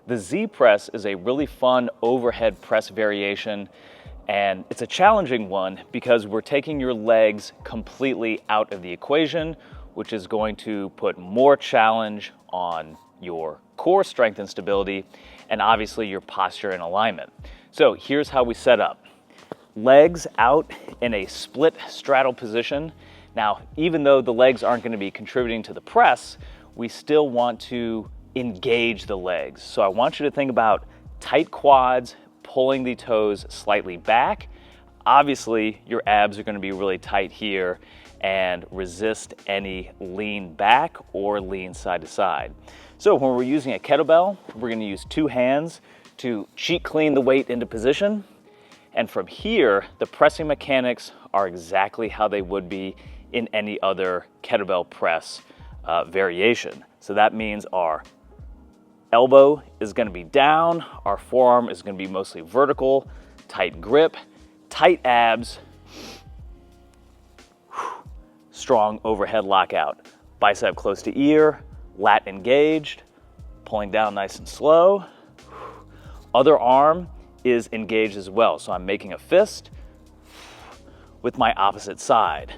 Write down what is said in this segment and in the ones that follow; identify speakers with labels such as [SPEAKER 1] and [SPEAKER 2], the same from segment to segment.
[SPEAKER 1] The Z press is a really fun overhead press variation, and it's a challenging one because we're taking your legs completely out of the equation, which is going to put more challenge on your core strength and stability, and obviously your posture and alignment. So here's how we set up. Legs out in a split straddle position. Now, even though the legs aren't going to be contributing to the press, we still want to engage the legs. So I want you to think about tight quads, pulling the toes slightly back. Obviously, your abs are going to be really tight here, and resist any lean back or lean side to side. So when we're using a kettlebell, we're going to use two hands to cheat clean the weight into position. And from here, the pressing mechanics are exactly how they would be in any other kettlebell press variation. So that means our elbow is going to be down, our forearm is going to be mostly vertical, tight grip, tight abs, strong overhead lockout. Bicep close to ear, lat engaged, pulling down nice and slow. Other arm is engaged as well, so I'm making a fist with my opposite side.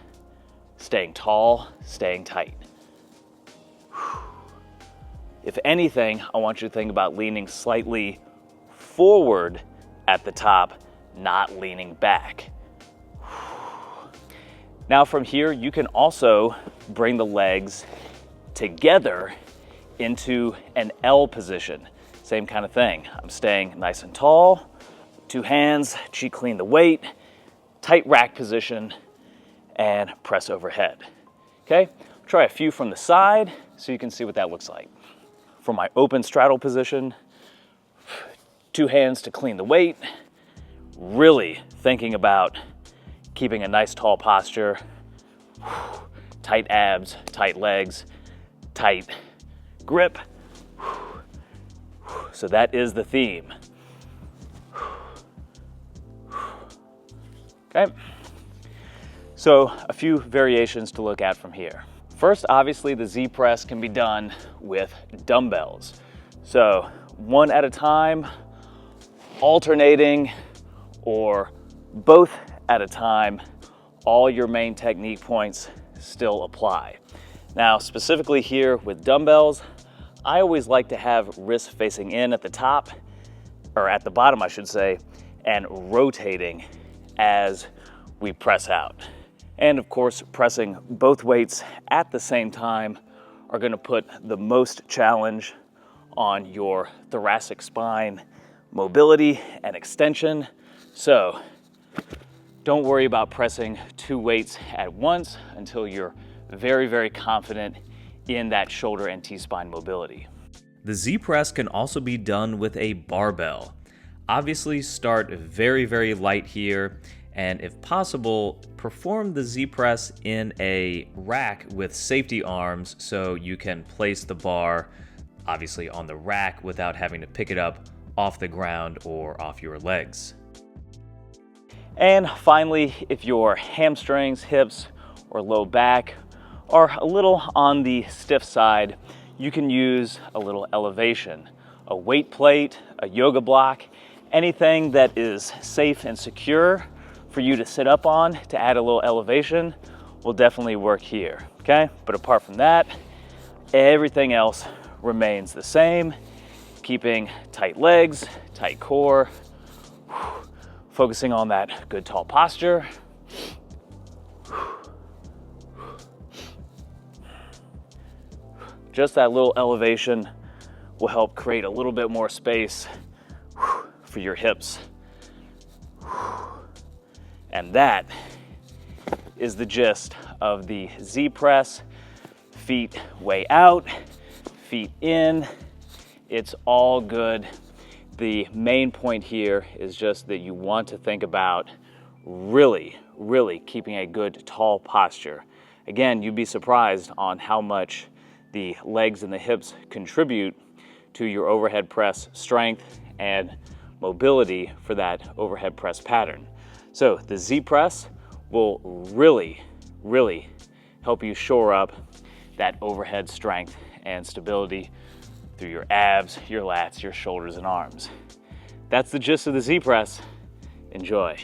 [SPEAKER 1] Staying tall, staying tight. If anything, I want you to think about leaning slightly forward at the top, not leaning back. Now from here, you can also bring the legs together into an L position. Same kind of thing. I'm staying nice and tall, two hands, cheat clean the weight, tight rack position, and press overhead. Okay, try a few from the side so you can see what that looks like. For my open straddle position, two hands to clean the weight, really thinking about keeping a nice tall posture, tight abs, tight legs, tight grip. So that is the theme. Okay, so a few variations to look at from here. First, obviously, the Z press can be done with dumbbells. So one at a time, alternating, or both at a time, all your main technique points still apply. Now, specifically here with dumbbells, I always like to have wrists facing in at the top, or at the bottom, I should say, and rotating as we press out. And of course, pressing both weights at the same time are going to put the most challenge on your thoracic spine mobility and extension. So don't worry about pressing two weights at once until you're very, very confident in that shoulder and T-spine mobility.
[SPEAKER 2] The Z press can also be done with a barbell. Obviously, start very, very light here, and if possible, perform the Z press in a rack with safety arms so you can place the bar obviously on the rack without having to pick it up off the ground or off your legs.
[SPEAKER 1] And finally, if your hamstrings, hips, or low back are a little on the stiff side, you can use a little elevation, a weight plate, a yoga block, anything that is safe and secure for you to sit up on to add a little elevation will definitely work here, okay? But apart from that, everything else remains the same, keeping tight legs, tight core, focusing on that good tall posture. Just that little elevation will help create a little bit more space for your hips. And that is the gist of the Z press. Feet way out, feet in. It's all good. The main point here is just that you want to think about really keeping a good tall posture. Again, you'd be surprised on how much the legs and the hips contribute to your overhead press strength and mobility for that overhead press pattern. So the Z press will really help you shore up that overhead strength and stability through your abs, your lats, your shoulders, and arms. That's the gist of the Z Press. Enjoy.